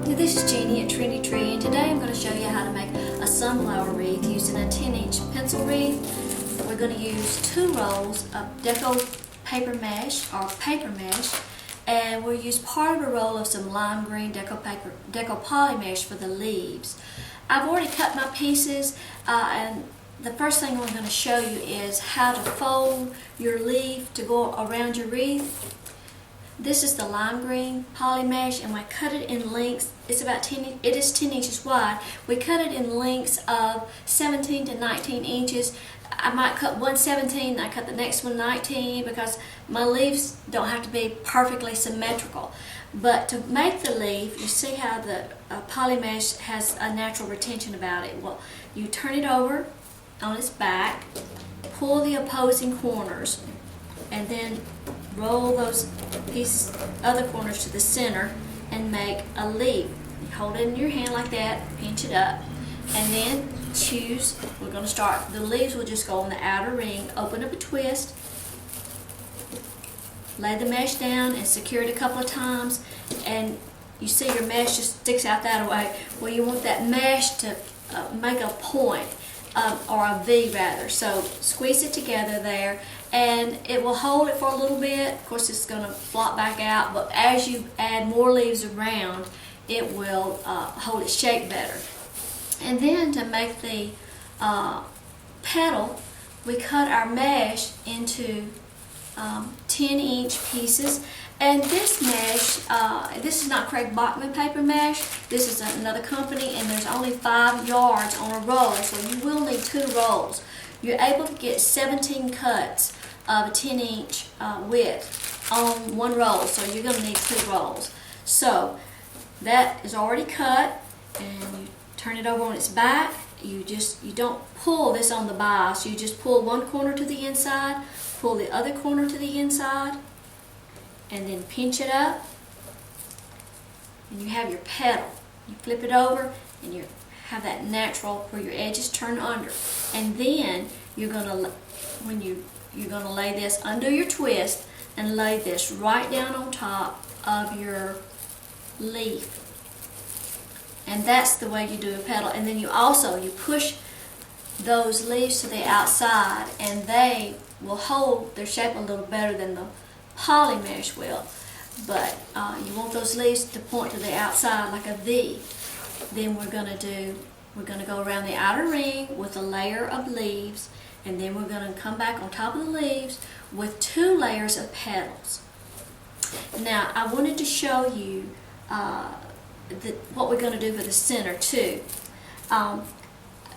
This is Jeannie at Trendy and today I'm going to show you how to make a sunflower wreath using a 10-inch pencil wreath. We're going to use 2 rolls of deco paper mesh and we'll use part of a roll of some lime green deco poly mesh for the leaves. I've already cut my pieces and the first thing I'm going to show you is how to fold your leaf to go around your wreath. This is the lime green poly mesh, and we cut it in lengths. It's about 10. It is 10 inches wide. We cut it in lengths of 17 to 19 inches. I might cut one 17, I cut the next one 19 because my leaves don't have to be perfectly symmetrical. But to make the leaf, you see how the poly mesh has a natural retention about it. Well, you turn it over on its back, pull the opposing corners, and then roll those pieces, other corners to the center and make a leaf. You hold it in your hand like that, pinch it up, and then choose. We're going to start, the leaves will just go on the outer ring, open up a twist, lay the mesh down and secure it a couple of times, and you see your mesh just sticks out that way. Well, you want that mesh to make a point. Or a V rather. So squeeze it together there and it will hold it for a little bit. Of course it's going to flop back out, but as you add more leaves around it will hold its shape better. And then to make the petal, we cut our mesh into 10-inch pieces. And this mesh, this is not Craig Bachman paper mesh, this is another company, and there's only 5 yards on a roll, so you will need 2 rolls. You're able to get 17 cuts of a 10-inch width on one roll, so you're going to need 2 rolls. So that is already cut, and you turn it over on its back. You don't pull this on the bias, you just pull one corner to the inside, pull the other corner to the inside, and then pinch it up, and you have your petal. You flip it over and you have that natural where your edges turn under. And then you're gonna lay this under your twist and lay this right down on top of your leaf. And that's the way you do a petal. And then you push those leaves to the outside and they will hold their shape a little better than the poly mesh will, but you want those leaves to point to the outside like a V. Then we're going to go around the outer ring with a layer of leaves, and then we're going to come back on top of the leaves with 2 layers of petals. Now I wanted to show you what we're going to do for the center too.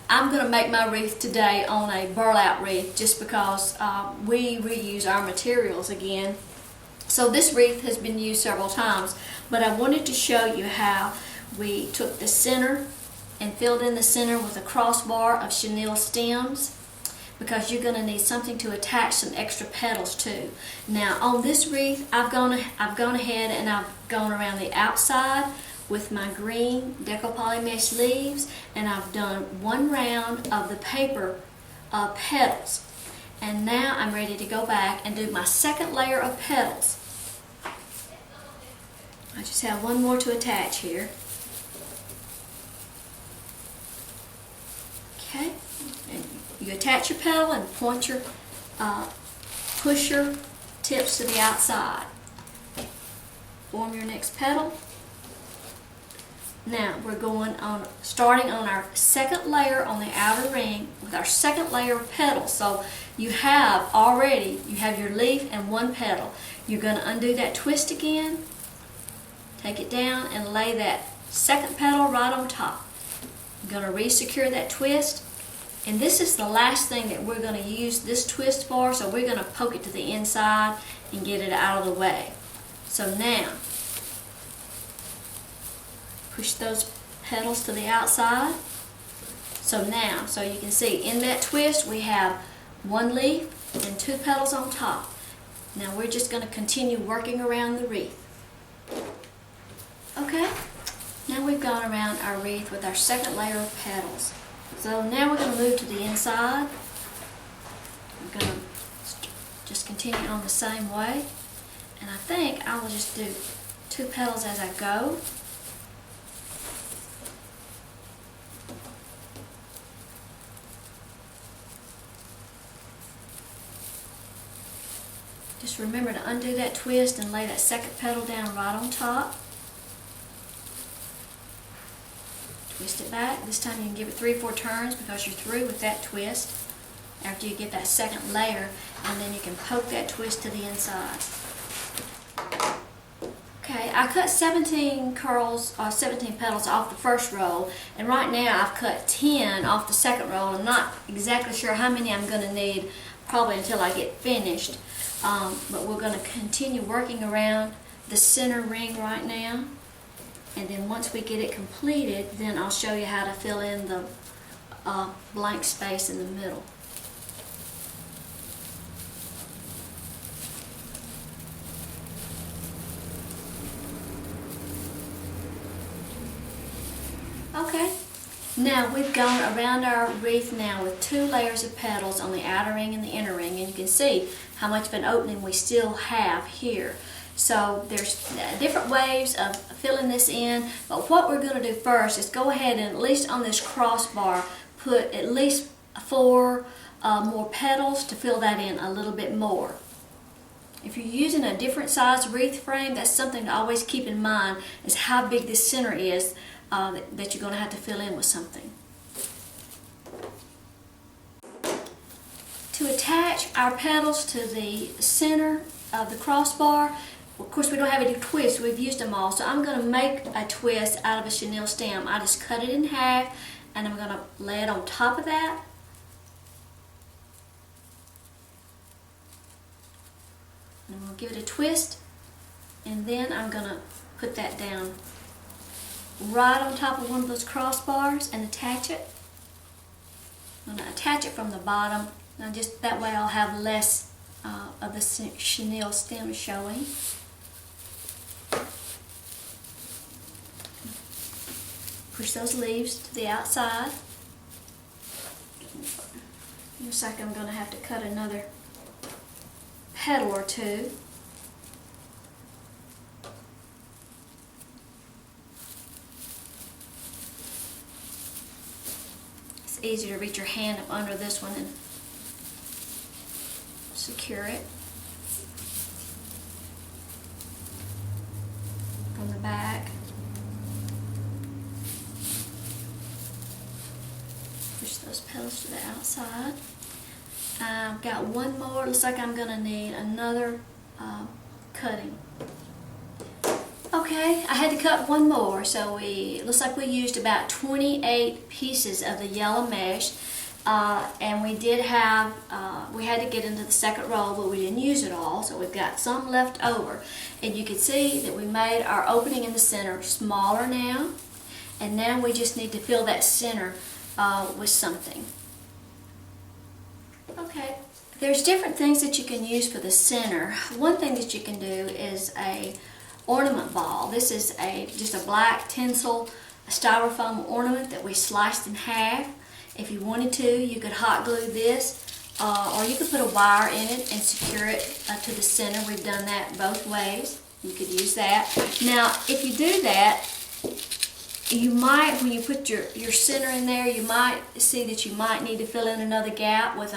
I'm going to make my wreath today on a burlap wreath just because we reuse our materials again. So this wreath has been used several times, but I wanted to show you how we took the center and filled in the center with a crossbar of chenille stems, because you're going to need something to attach some extra petals to. Now on this wreath I've gone ahead and I've gone around the outside with my green deco poly mesh leaves, and I've done 1 round of the paper petals. And now I'm ready to go back and do my second layer of petals. I just have 1 more to attach here. Okay, and you attach your petal and point your, push your tips to the outside. Form your next petal. Now we're starting on our second layer on the outer ring with our second layer of petals. So you have your leaf and 1 petal. You're going to undo that twist again, take it down and lay that second petal right on top. You're going to re-secure that twist, and this is the last thing that we're going to use this twist for, so we're going to poke it to the inside and get it out of the way. So now push those petals to the outside. So you can see in that twist we have 1 leaf and 2 petals on top. Now we're just going to continue working around the wreath. Okay, now we've gone around our wreath with our second layer of petals. So now we're going to move to the inside. We're going to just continue on the same way. And I think I will just do 2 petals as I go. Just remember to undo that twist and lay that second petal down right on top. Twist it back. This time you can give it 3 or 4 turns because you're through with that twist after you get that second layer, and then you can poke that twist to the inside. Okay, I cut 17 curls, 17 petals off the first roll, and right now I've cut 10 off the second roll. I'm not exactly sure how many I'm going to need, probably until I get finished, but we're going to continue working around the center ring right now, and then once we get it completed, then I'll show you how to fill in the blank space in the middle. Okay, now we've gone around our wreath now with 2 layers of petals on the outer ring and the inner ring, and you can see how much of an opening we still have here. So there's different ways of filling this in, but what we're going to do first is go ahead and, at least on this crossbar, put at least 4 more petals to fill that in a little bit more. If you're using a different size wreath frame, that's something to always keep in mind, is how big this center is that you're going to have to fill in with something. To attach our petals to the center of the crossbar, of course we don't have any twists, we've used them all, so I'm going to make a twist out of a chenille stem. I just cut it in half and I'm going to lay it on top of that. And I'm going to give it a twist, and then I'm going to put that down right on top of one of those crossbars and attach it. I'm going to attach it from the bottom. Now just that way I'll have less of the chenille stem showing. Push those leaves to the outside. Looks like I'm going to have to cut another petal or 2. It's easier to reach your hand up under this one and secure it from the back. Push those petals to the outside. I've got one more. Looks like I'm going to need another cutting. Okay, I had to cut one more, so looks like we used about 28 pieces of the yellow mesh, and we did have, we had to get into the second roll, but we didn't use it all, so we've got some left over. And you can see that we made our opening in the center smaller now, and now we just need to fill that center with something. Okay, there's different things that you can use for the center. One thing that you can do is a ornament ball. This is just a black tinsel styrofoam ornament that we sliced in half. If you wanted to, you could hot glue this, or you could put a wire in it and secure it to the center. We've done that both ways. You could use that. Now, if you do that, you might, when you put your center in there, you might see that you might need to fill in another gap with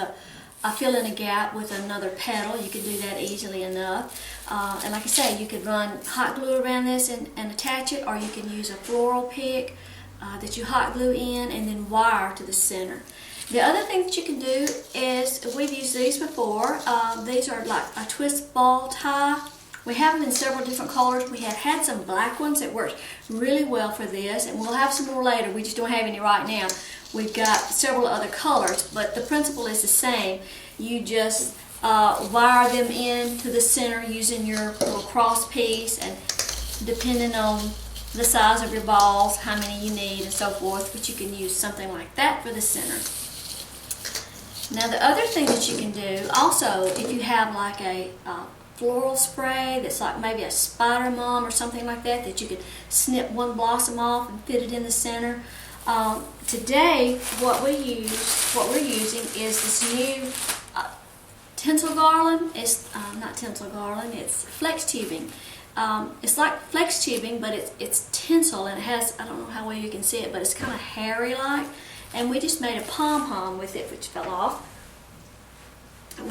fill in a gap with another petal. You could do that easily enough. And like I say, you could run hot glue around this and attach it, or you can use a floral pick that you hot glue in and then wire to the center. The other thing that you can do is, we've used these before. These are like a twist ball tie. We have them in several different colors. We have had some black ones that worked really well for this, and we'll have some more later. We just don't have any right now. We've got several other colors, but the principle is the same. You just wire them in to the center using your little cross piece, and depending on the size of your balls, how many you need and so forth, but you can use something like that for the center. Now the other thing that you can do also, if you have like a floral spray that's like maybe a spider mom or something like that, that you could snip one blossom off and fit it in the center. Today what we're using is this new tinsel garland. It's not tinsel garland, it's flex tubing. It's like flex tubing, but it's tinsel, and it has, I don't know how well you can see it, but it's kind of hairy like, and we just made a pom-pom with it, which fell off.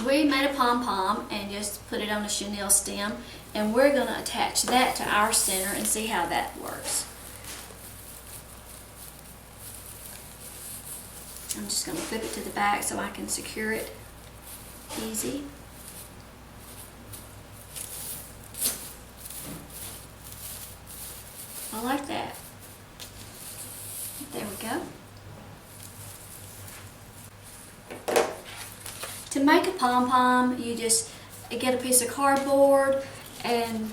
we made a pom-pom and just put it on a chenille stem, and we're going to attach that to our center and see how that works. I'm just going to flip it to the back so I can secure it easy. I like that. There we go. To make a pom-pom, you just get a piece of cardboard and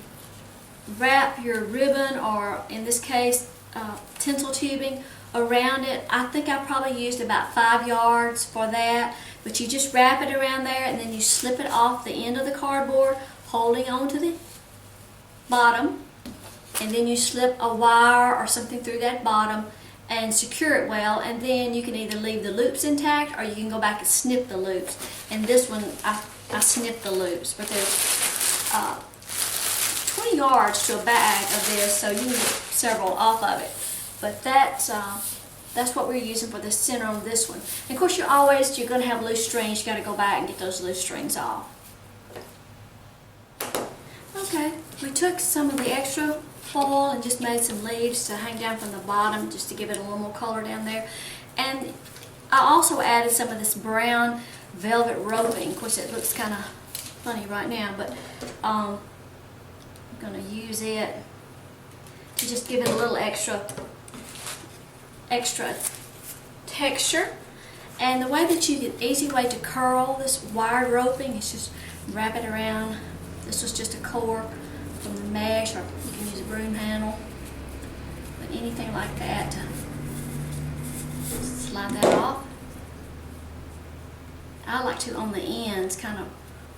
wrap your ribbon, or in this case tinsel tubing, around it. I think I probably used about 5 yards for that, but you just wrap it around there and then you slip it off the end of the cardboard, holding on to the bottom, and then you slip a wire or something through that bottom and secure it well, and then you can either leave the loops intact or you can go back and snip the loops. And this one I snipped the loops, but there's 20 yards to a bag of this, so you can get several off of it. But that's what we're using for the center on this one. And of course, you're going to have loose strings. You got to go back and get those loose strings off. Okay, we took some of the extra foil and just made some leaves to hang down from the bottom, just to give it a little more color down there. And I also added some of this brown velvet roping. Of course, it looks kind of funny right now, but I'm going to use it to just give it a little extra texture. And the way that you get easy way to curl this wired roping is just wrap it around. This was just a core from the mesh, or you can use a broom handle, but anything like that to slide that off. I like to, on the ends, kind of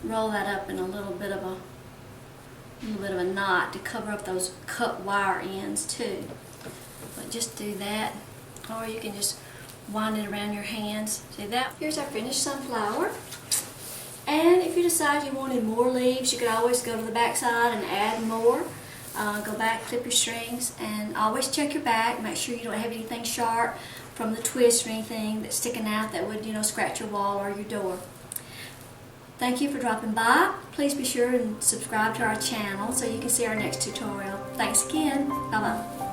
roll that up in a little bit of a knot to cover up those cut wire ends too. But just do that, or you can just wind it around your hands. See that? Here's our finished sunflower. And if you decide you wanted more leaves, you could always go to the back side and add more. Go back, clip your strings, and always check your back. Make sure you don't have anything sharp from the twist or anything that's sticking out that would, scratch your wall or your door. Thank you for dropping by. Please be sure and subscribe to our channel so you can see our next tutorial. Thanks again. Bye-bye.